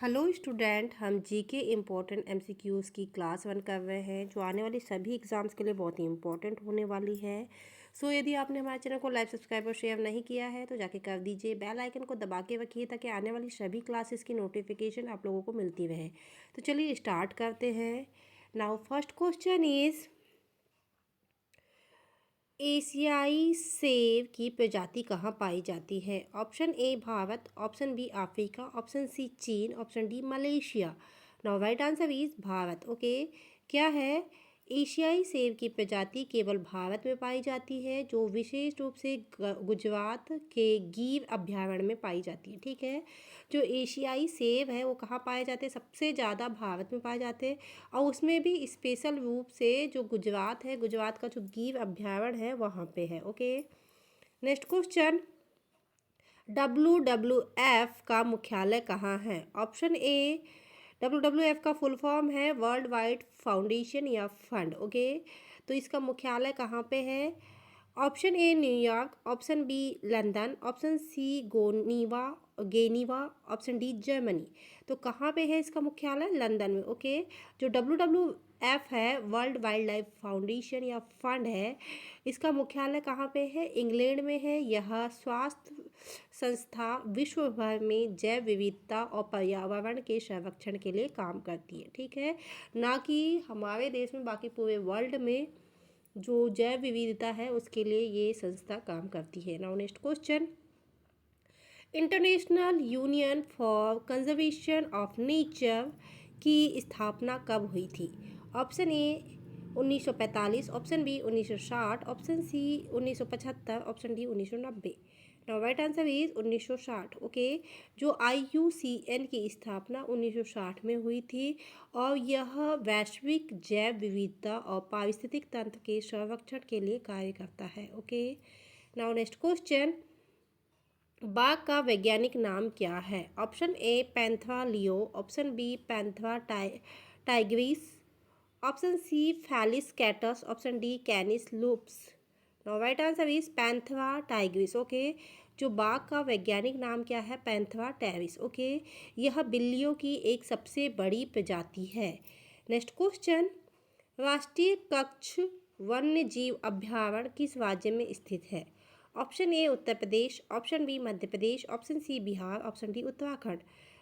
Hello student, हम GK important MCQs की class 1 कर रहे हैं जो आने वाली सभी एग्ज़ाम्स के लिए बहुत ही इम्पोर्टेंट होने वाली है। यदि आपने हमारे चैनल को लाइक सब्सक्राइब और शेयर नहीं किया है तो जाके कर दीजिए। बेल आइकन को दबा के रखिए ताकि आने वाली सभी क्लासेस की नोटिफिकेशन आप लोगों को मिलती रहे। तो चलिए स्टार्ट करते हैं। नाउ फर्स्ट क्वेश्चन इज़ एशियाई सेब की प्रजाति कहाँ पाई जाती है? Option A Bharat, option B Africa, option C चीन, option D Malaysia. Now right answer is Bharat. Okay, क्या है? एशियाई सेब की प्रजाति केवल भारत में पाई जाती है, जो विशेष रूप से गुजरात के गिर अभयारण्य में पाई जाती है। ठीक है, जो एशियाई सेब है वो कहाँ पाए जाते हैं? सबसे ज़्यादा भारत में पाए जाते हैं, और उसमें भी स्पेशल रूप से जो गुजरात है, गुजरात का जो गिर अभयारण्य है वहाँ पे है। ओके, नेक्स्ट क्वेश्चन, WWF का मुख्यालय कहाँ है? ऑप्शन ए, WWF का फुल फॉर्म है वर्ल्ड वाइड फाउंडेशन या फंड। ओके, तो इसका मुख्यालय कहाँ पे है? Option A New York, option B London, option C Geneva, option D Germany. तो कहाँ पे है इसका मुख्यालय? लंदन में। ओके, जो WWF है वर्ल्ड वाइल्ड लाइफ फाउंडेशन या फंड है, इसका मुख्यालय कहाँ पे है? इंग्लैंड में है। यह स्वास्थ्य संस्था विश्व भर में जैव विविधता और पर्यावरण के संरक्षण के लिए काम करती है। ठीक है, ना कि हमारे देश में, बाकी पूरे वर्ल्ड में जो जैव विविधता है उसके लिए ये संस्था काम करती है। Now next question, international union for conservation of nature की स्थापना कब हुई थी? Option A 1945, option B 1960, option C 1975, option D 1990। Now right answer is 1960। Okay, जो IUCN की स्थापना 1960 में हुई थी, और यह वैश्विक जैव विविधता और पारिस्थितिक तंत्र के संरक्षण के लिए कार्य करता है। ओके, नाउ नेक्स्ट क्वेश्चन, बाघ का वैज्ञानिक नाम क्या है? Option A Panthera leo, option B Panthera tigris, option C Felis catus, option D Canis lupus. Now right answer is Panthera tigris. Okay, जो बाघ का वैज्ञानिक नाम क्या है? Panthera tigris. ओके, यह बिल्लियों की एक सबसे बड़ी प्रजाति है। नेक्स्ट क्वेश्चन, राष्ट्रीय कच्छ वन्य जीव अभयारण्य किस राज्य में स्थित है? Option A Uttar Pradesh, option B Madhya Pradesh, option C Bihar, option D Uttarakhand.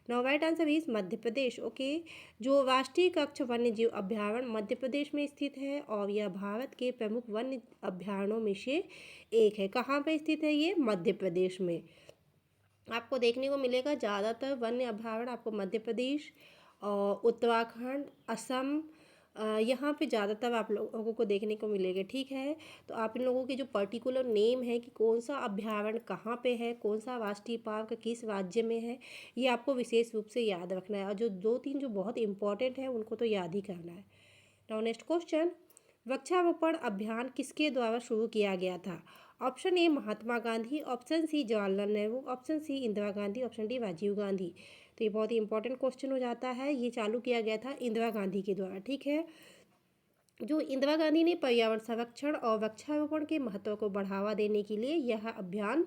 Now right answer is Madhya Pradesh. Okay, जो राष्ट्रीय कच्छ वन्य जीव अभयारण्य मध्य प्रदेश में स्थित है, और यह भारत के प्रमुख वन्य अभयारण्यों में से एक है। कहाँ पे स्थित है ये? मध्य प्रदेश में। आपको देखने को मिलेगा ज़्यादातर वन्य अभयारण्य आपको मध्य प्रदेश और उत्तराखंड, असम, यहाँ पे ज़्यादातर आप लोगों को देखने को मिलेगा। ठीक है, तो आप इन लोगों के जो पर्टिकुलर नेम है कि कौन सा अभयारण्य कहाँ पे है, कौन सा राष्ट्रीय पार्क किस राज्य में है, ये आपको विशेष रूप से याद रखना है, और जो 2-3 जो बहुत इंपॉर्टेंट है उनको तो याद ही करना है। नाउ नेक्स्ट क्वेश्चन, वृक्षारोपण अभियान किसके द्वारा शुरू किया गया था? Option A Mahatma Gandhi, option C Jawaharlal Nehru, option C Indira Gandhi, option D Rajiv Gandhi. तो ये बहुत ही इंपॉर्टेंट क्वेश्चन हो जाता है। ये चालू किया गया था इंदिरा गांधी के द्वारा। ठीक है, जो इंदिरा गांधी ने पर्यावरण संरक्षण और वृक्षारोपण के महत्व को बढ़ावा देने के लिए यह अभियान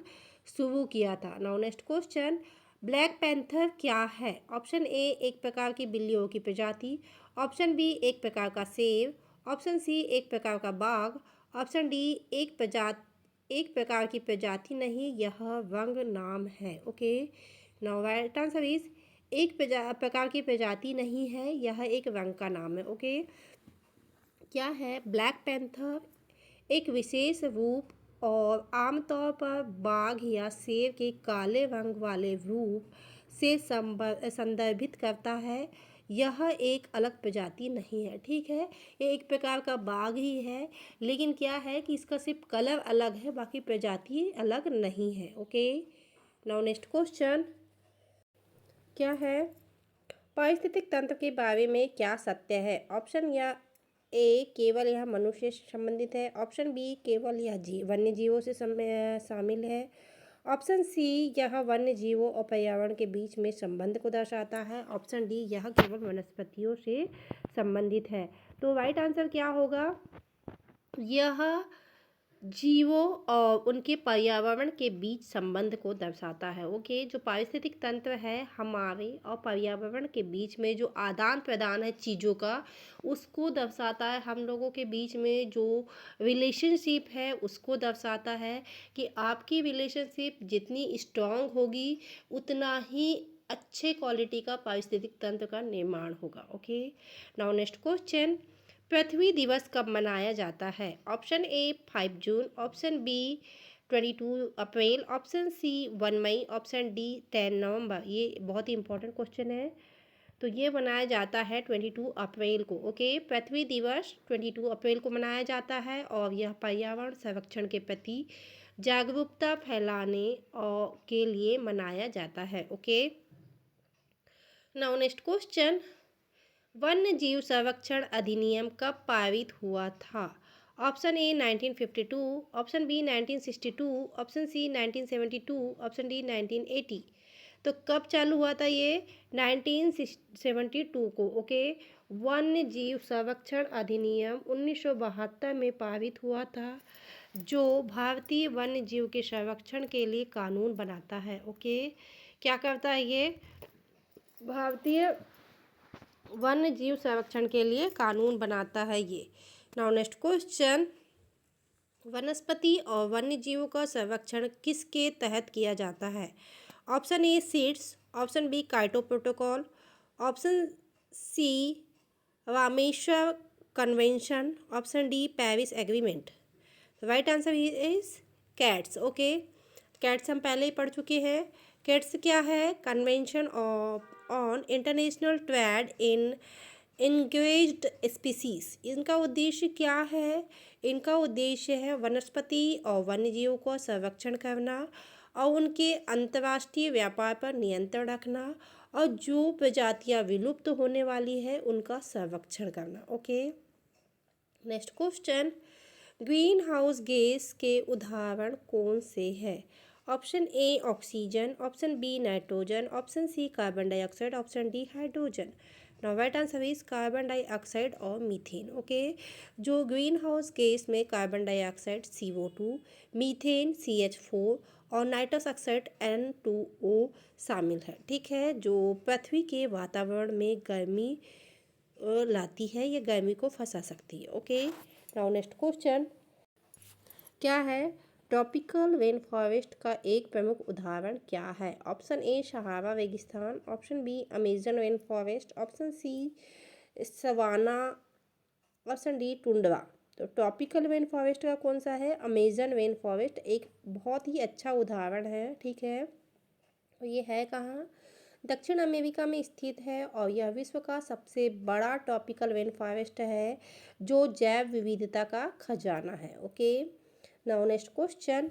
शुरू किया था। Now next question, black panther क्या है? ऑप्शन ए एक प्रकार की बिल्लियों की प्रजाति, ऑप्शन बी एक प्रकार का सेब, ऑप्शन सी एक प्रकार का बाघ, ऑप्शन डी एक प्रकार की प्रजाति नहीं, यह रंग नाम है। Okay, now right answer is एक प्रकार की प्रजाति नहीं है, यह एक रंग का नाम है। ओके, क्या है? ब्लैक पैंथर एक विशेष रूप और आमतौर पर बाघ या शेर के काले रंग वाले रूप से संदर्भित करता है। यह एक अलग प्रजाति नहीं है। ठीक है, ये एक प्रकार का बाघ ही है, लेकिन क्या है कि इसका सिर्फ कलर अलग है, बाकी प्रजाति अलग नहीं है। ओके, नाउ नेक्स्ट क्वेश्चन, क्या है? पारिस्थितिक तंत्र के बारे में क्या सत्य है? ऑप्शन या ए केवल यह मनुष्य से संबंधित है, ऑप्शन बी केवल यह वन्य जीवों से शामिल है, ऑप्शन सी यह वन्य जीवों और पर्यावरण के बीच में संबंध को दर्शाता है, ऑप्शन डी यह केवल वनस्पतियों से संबंधित है। तो राइट आंसर क्या होगा? यह जीवों और उनके पर्यावरण के बीच संबंध को दर्शाता है। ओके, जो पारिस्थितिक तंत्र है हमारे और पर्यावरण के बीच में जो आदान प्रदान है चीज़ों का, उसको दर्शाता है। हम लोगों के बीच में जो रिलेशनशिप है उसको दर्शाता है कि आपकी रिलेशनशिप जितनी स्ट्रांग होगी उतना ही अच्छे क्वालिटी का पारिस्थितिक तंत्र का निर्माण होगा। ओके, नाउ नेक्स्ट क्वेश्चन, पृथ्वी दिवस कब मनाया जाता है? ऑप्शन ए 5 जून, ऑप्शन बी 22 अप्रैल, ऑप्शन सी 1 मई, ऑप्शन डी 10 नवंबर। ये बहुत ही इंपॉर्टेंट क्वेश्चन है। तो ये मनाया जाता है 22 अप्रैल को। ओके, पृथ्वी दिवस 22 अप्रैल को मनाया जाता है और यह पर्यावरण संरक्षण के प्रति जागरूकता फैलाने और के लिए मनाया जाता है। ओके, नाउ नेक्स्ट क्वेश्चन, वन्य जीव संरक्षण अधिनियम कब पारित हुआ था? Option A 1952, option B 1962, option C 1972, option D 1980। तो कब चालू हुआ था ये? 1972 को। ओके, वन्य जीव संरक्षण अधिनियम 1972 में पारित हुआ था, जो भारतीय वन्य जीव के संरक्षण के लिए कानून बनाता है। ओके, क्या करता है ये? भारतीय वन्य जीव संरक्षण के लिए कानून बनाता है ये। नाउ नेक्स्ट क्वेश्चन, वनस्पति और वन्य जीवों का संरक्षण किसके तहत किया जाता है? Option A CITES, option B Kyoto protocol, option C Ramsar convention, option D Paris agreement. Right answer is CITES. Okay, CITES हम पहले ही पढ़ चुके हैं। कैट्स क्या है? Convention on international trade in endangered species. इनका उद्देश्य क्या है? इनका उद्देश्य है वनस्पति और वन्यजीवों का संरक्षण करना और उनके अंतर्राष्ट्रीय व्यापार पर नियंत्रण रखना और जो प्रजातियां विलुप्त होने वाली है उनका संरक्षण करना। Okay, next question, green house gas के उदाहरण कौन से हैं? Option A oxygen, option B nitrogen, option C carbon dioxide, option D hydrogen. Now right answer is carbon dioxide और मीथेन। ओके, जो ग्रीन हाउस गैस में carbon dioxide CO2, methane CH4 और nitrous oxide N2O शामिल है। ठीक है, जो पृथ्वी के वातावरण में गर्मी लाती है, ये गर्मी को फंसा सकती है। ओके, नाउ नेक्स्ट क्वेश्चन क्या है? ट्रॉपिकल रेन फॉरेस्ट का एक प्रमुख उदाहरण क्या है? ऑप्शन ए सहारा रेगिस्तान, option B Amazon rain forest, option C savanna, option D tundra. तो ट्रॉपिकल रेन फॉरेस्ट का कौन सा है? अमेजन रेन फॉरेस्ट एक बहुत ही अच्छा उदाहरण है। ठीक है, तो ये है कहाँ? दक्षिण अमेरिका में स्थित है और यह विश्व का सबसे बड़ा ट्रॉपिकल रेन फॉरेस्ट है जो जैव विविधता का खजाना है। ओके, नाउ नेक्स्ट क्वेश्चन,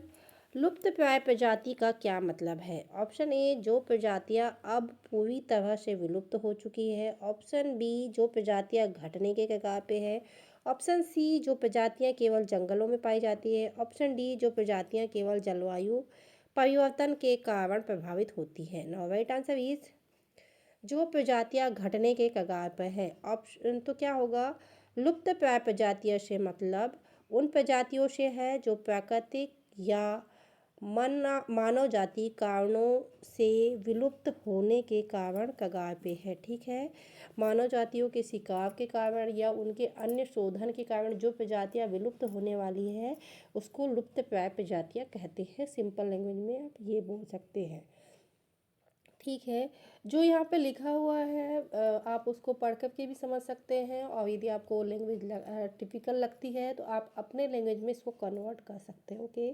लुप्त प्राय प्रजाति का क्या मतलब है? ऑप्शन ए जो प्रजातियां अब पूरी तरह से विलुप्त हो चुकी है, ऑप्शन बी जो प्रजातियां घटने के कगार पे है, ऑप्शन सी जो प्रजातियां केवल जंगलों में पाई जाती है, ऑप्शन डी जो प्रजातियां केवल जलवायु परिवर्तन के कारण प्रभावित होती है। नाउ राइट आंसर इज जो प्रजातियां घटने के कगार पर है। ऑप्शन तो क्या होगा? लुप्त प्राय प्रजातियों से मतलब उन प्रजातियों से है जो प्राकृतिक या मानव जाति कारणों से विलुप्त होने के कारण कगार पे है। ठीक है, मानव जातियों के शिकार के कारण या उनके अन्य शोधन के कारण जो प्रजातियां विलुप्त होने वाली है उसको लुप्त प्राय प्रजातियां कहते हैं। सिंपल लैंग्वेज में आप ये बोल सकते हैं। ठीक है, जो यहाँ पे लिखा हुआ है आप उसको पढ़ कर के भी समझ सकते हैं और यदि आपको लैंग्वेज टिपिकल लगती है तो आप अपने लैंग्वेज में इसको कन्वर्ट कर सकते हैं। Okay,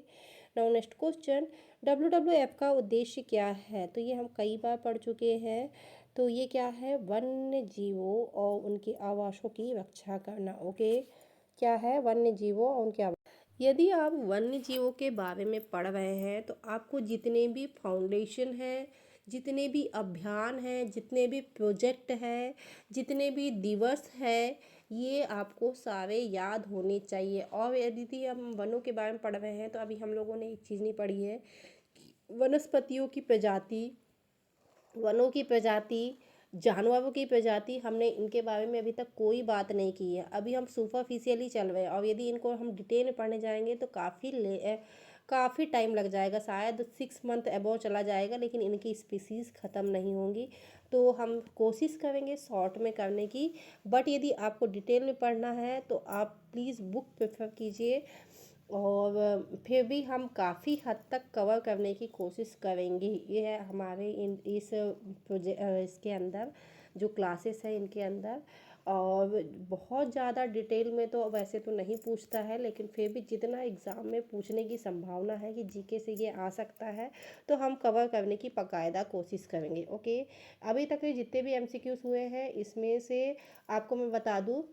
now next question, WWF का उद्देश्य क्या है? तो ये हम कई बार पढ़ चुके हैं। तो ये क्या है? वन्य जीवों और उनके आवासों की रक्षा करना। ओके, क्या है? वन्य जीवों और उनके यदि आप वन्य जीवों के बारे में पढ़ रहे हैं तो आपको जितने भी फाउंडेशन हैं, जितने भी अभियान हैं, जितने भी प्रोजेक्ट हैं, जितने भी दिवस हैं, ये आपको सारे याद होने चाहिए। और यदि हम वनों के बारे में पढ़ रहे हैं तो अभी हम लोगों ने एक चीज़ नहीं पढ़ी है, वनस्पतियों की प्रजाति, वनों की प्रजाति, जानवरों की प्रजाति, हमने इनके बारे में अभी तक कोई बात नहीं की है। अभी हम सुपरफिशियली चल रहे हैं और यदि इनको हम डिटेल में पढ़ने जाएंगे तो काफ़ी टाइम लग जाएगा, शायद 6 मंथ अबव चला जाएगा, लेकिन इनकी स्पीसीज़ ख़त्म नहीं होंगी। तो हम कोशिश करेंगे शॉर्ट में करने की, बट यदि आपको डिटेल में पढ़ना है तो आप प्लीज़ बुक प्रेफर कीजिए। और फिर भी हम काफ़ी हद तक कवर करने की कोशिश करेंगे। ये है हमारे इस इसके अंदर जो क्लासेस है इनके अंदर। और बहुत ज़्यादा डिटेल में तो वैसे तो नहीं पूछता है, लेकिन फिर भी जितना एग्ज़ाम में पूछने की संभावना है कि जीके से ये आ सकता है, तो हम कवर करने की बाकायदा कोशिश करेंगे। ओके, अभी तक के जितने भी एमसीक्यूज़ हुए हैं इसमें से आपको मैं बता दूं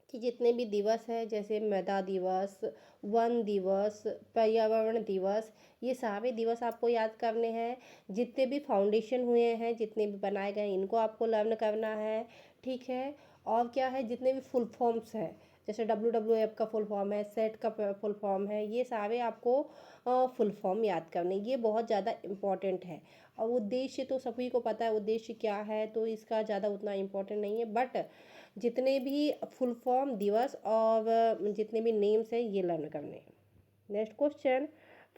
कि जितने भी दिवस है, जैसे मृदा दिवस, वन दिवस, पर्यावरण दिवस, ये सारे दिवस आपको याद करने हैं। जितने भी फाउंडेशन हुए हैं, जितने भी बनाए गए इनको आपको लर्न करना है, ठीक है। और क्या है, जितने भी फुल फॉर्म्स हैं, जैसे WWF का फुल फॉर्म है, सेट का फुल फॉर्म है, ये सारे आपको फुल फॉर्म याद करने, ये बहुत ज़्यादा इम्पॉर्टेंट है। और उद्देश्य तो सभी को पता है उद्देश्य क्या है, तो इसका ज़्यादा उतना इम्पोर्टेंट नहीं है, बट जितने भी फुल फॉर्म दिवस और जितने भी नेम्स हैं ये लर्न करने हैं। नेक्स्ट क्वेश्चन,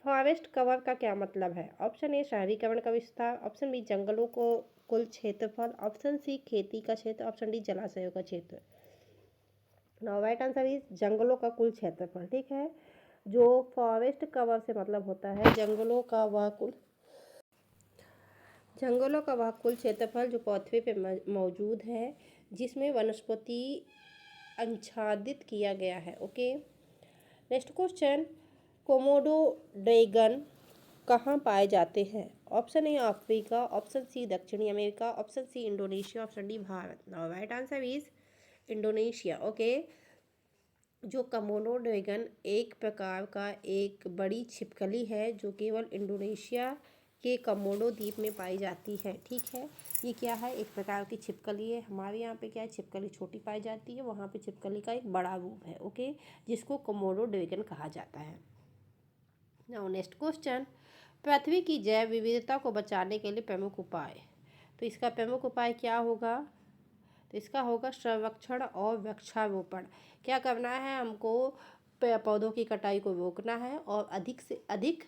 फॉरेस्ट कवर का क्या मतलब है? ऑप्शन ए शहरीकरण का विस्तार, ऑप्शन बी जंगलों को कुल क्षेत्रफल, ऑप्शन सी खेती का क्षेत्र, ऑप्शन डी जलाशयों का क्षेत्र। नाउ राइट आंसर इज जंगलों का कुल क्षेत्रफल, ठीक है। जो फॉरेस्ट कवर से मतलब होता है जंगलों का वह कुल क्षेत्रफल जो पृथ्वी पे मौजूद है, जिसमें वनस्पति आच्छादित किया गया है। Okay, next question, Komodo dragon कहाँ पाए जाते हैं? Option A Africa, option C दक्षिणी America, option C Indonesia, option D Bharat. Now right answer is Indonesia. Okay, जो कोमोडो ड्रैगन एक प्रकार का एक बड़ी छिपकली है जो केवल इंडोनेशिया के कोमोडो द्वीप में पाई जाती है, ठीक है। ये क्या है, एक प्रकार की छिपकली है। हमारे यहाँ पे क्या है, छिपकली छोटी पाई जाती है, वहाँ पे छिपकली का एक बड़ा रूप है, ओके, जिसको कोमोडो ड्रैगन कहा जाता है। नाउ नेक्स्ट क्वेश्चन, पृथ्वी की जैव विविधता को बचाने के लिए प्रमुख उपाय। तो इसका प्रमुख उपाय क्या होगा? तो इसका होगा संरक्षण और वृक्षारोपण। क्या करना है हमको? पौधों की कटाई को रोकना है और अधिक से अधिक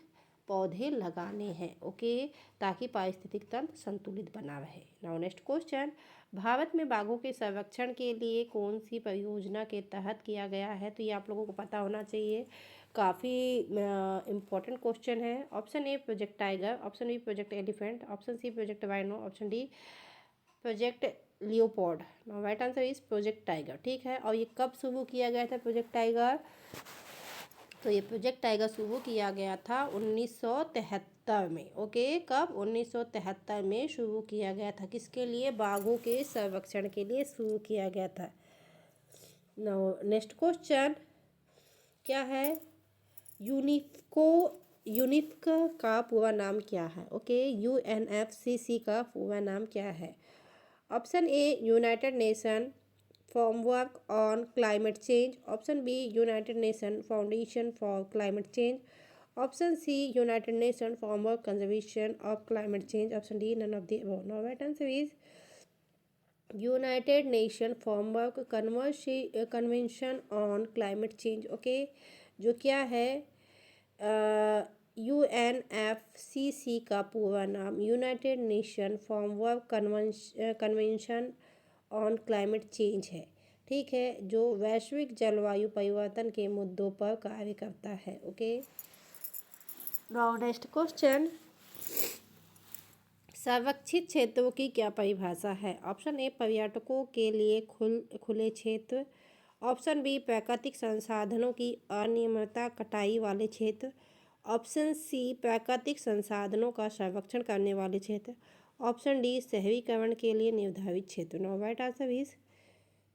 पौधे लगाने हैं, ओके, ताकि पारिस्थितिक तंत्र संतुलित बना रहे। नाउ नेक्स्ट क्वेश्चन, भारत में बाघों के संरक्षण के लिए कौन सी परियोजना के तहत किया गया है? तो ये आप लोगों को पता होना चाहिए, काफ़ी इम्पोर्टेंट क्वेश्चन है। Option A project tiger, option B project elephant, option C project rhino, option D project leopard. Right answer is project tiger, ठीक है। और ये कब शुरू किया गया था प्रोजेक्ट टाइगर? तो ये प्रोजेक्ट टाइगर शुरू किया गया था 1973 में, ओके। कब? 1973 में शुरू किया गया था। किसके लिए? बाघों के संरक्षण के लिए शुरू किया गया था। नाउ नेक्स्ट क्वेश्चन क्या है? यूनिफ्को का पूरा नाम क्या है? ओके, UNFCC का पूरा नाम क्या है? Option A United Nation framework on climate change, option B United Nation foundation for climate change, option C United Nation framework conservation of climate change, option D none of the above. Now right answer is United Nation framework convention on climate change, okay, जो क्या है UNFCC का पूरा नाम United Nation framework convention on climate change है, ठीक है, जो वैश्विक जलवायु परिवर्तन के मुद्दों पर कार्य करता है, ओके। नाउ नेक्स्ट क्वेश्चन, संरक्षित क्षेत्रों की क्या परिभाषा है? ऑप्शन ए पर्यटकों के लिए खुले क्षेत्र, ऑप्शन बी प्राकृतिक संसाधनों की अनियमितता कटाई वाले क्षेत्र, ऑप्शन सी प्राकृतिक संसाधनों का संरक्षण करने वाले क्षेत्र, ऑप्शन डी शहरीकरण के लिए निर्धारित क्षेत्र। नाउ राइट आंसर इज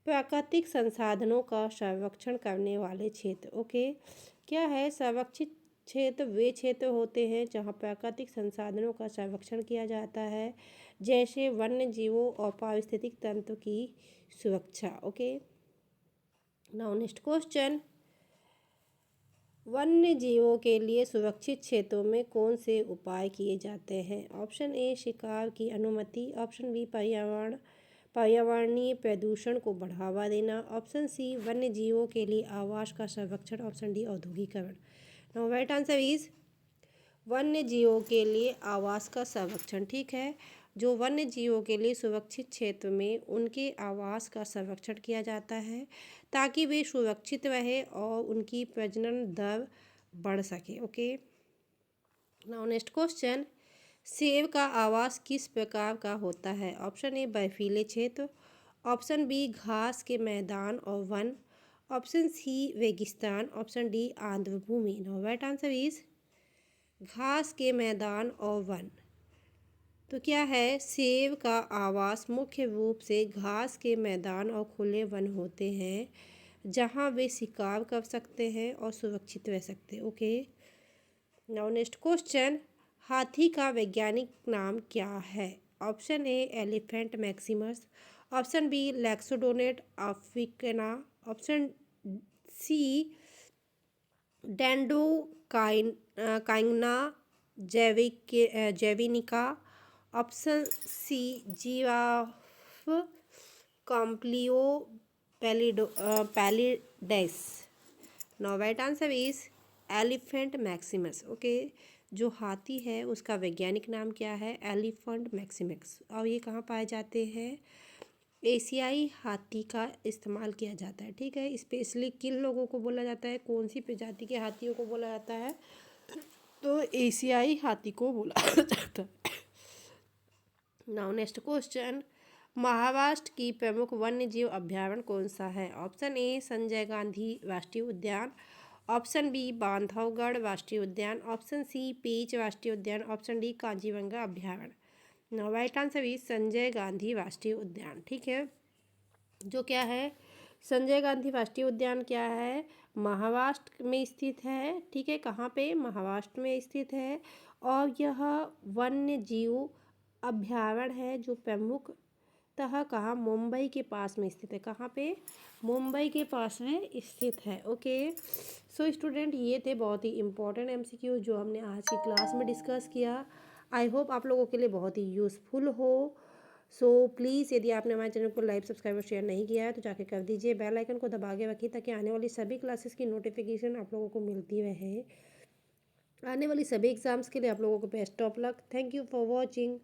प्राकृतिक संसाधनों का संरक्षण करने वाले क्षेत्र, ओके। क्या है? संरक्षित क्षेत्र वे क्षेत्र होते हैं जहाँ प्राकृतिक संसाधनों का संरक्षण किया जाता है, जैसे वन्य जीवों और पारिस्थितिक तंत्र की सुरक्षा, ओके। नाउ नेक्स्ट क्वेश्चन, वन्य जीवों के लिए सुरक्षित क्षेत्रों में कौन से उपाय किए जाते हैं? ऑप्शन ए शिकार की अनुमति, ऑप्शन बी पर्यावरणीय प्रदूषण को बढ़ावा देना, ऑप्शन सी वन्य जीवों के लिए आवास का संरक्षण, ऑप्शन डी औद्योगिकरण। नाउ राइट आंसर इज वन्य जीवों के लिए आवास का संरक्षण। ठीक है, जो वन्य जीवों के लिए सुरक्षित क्षेत्र में उनके आवास का संरक्षण किया जाता है ताकि वे सुरक्षित रहे और उनकी प्रजनन दर बढ़ सके। ओके, नाउ नेक्स्ट क्वेश्चन, सेब का आवास किस प्रकार का होता है? ऑप्शन ए बर्फीले क्षेत्र, ऑप्शन बी घास के मैदान और वन, ऑप्शन सी रेगिस्तान, ऑप्शन डी आर्द्र भूमि। नाउ राइट आंसर इज घास के मैदान और वन। तो क्या है, सेब का आवास मुख्य रूप से घास के मैदान और खुले वन होते हैं जहां वे शिकार कर सकते हैं और सुरक्षित रह सकते हैं। ओके, नाउ नेक्स्ट क्वेश्चन, हाथी का वैज्ञानिक नाम क्या है? Option A elephant maximus, option B loxodonta africana, option C dendrocygna javanica, option C giraffe camelopardalis. Now right answer is elephant maximus. Okay, जो हाथी है उसका वैज्ञानिक नाम क्या है? Elephant maximus. और ये कहाँ पाए जाते हैं? एशियाई हाथी का इस्तेमाल किया जाता है। ठीक है, स्पेशली किन लोगों को बोला जाता है, कौन सी प्रजाति के हाथियों को बोला जाता है? तो एशियाई हाथी को बोला जाता है। नाउ नेक्स्ट क्वेश्चन, महाराष्ट्र की प्रमुख वन्य जीव अभ्यारण्य कौन सा है? ऑप्शन ए संजय गांधी राष्ट्रीय उद्यान, ऑप्शन बी बांधवगढ़ राष्ट्रीय उद्यान, ऑप्शन सी पेंच राष्ट्रीय उद्यान, ऑप्शन डी काजीरंगा अभ्यारण्य। Now right answer is Sanjay Gandhi राष्ट्रीय उद्यान। ठीक है, जो क्या है, संजय गांधी राष्ट्रीय उद्यान क्या है? महाराष्ट्र में स्थित है। ठीक है, कहाँ पे? महाराष्ट्र में स्थित है। और यह वन्य जीव अभ्यारण्य है जो प्रमुखतः कहाँ? मुंबई के पास में स्थित है। कहाँ पे? मुंबई के पास में स्थित है। ओके, सो स्टूडेंट, ये थे बहुत ही इम्पोर्टेंट एमसीक्यू जो हमने आज की क्लास में डिस्कस किया। आई होप आप लोगों के लिए बहुत ही यूज़फुल हो। सो प्लीज़, यदि आपने हमारे चैनल को लाइक सब्सक्राइब और शेयर नहीं किया है तो जाके कर दीजिए। बेल आइकन को दबा के रखिए ताकि आने वाली सभी क्लासेस की नोटिफिकेशन आप लोगों को मिलती रहे। आने वाली सभी एग्ज़ाम्स के लिए आप लोगों को best of luck. Thank you for watching.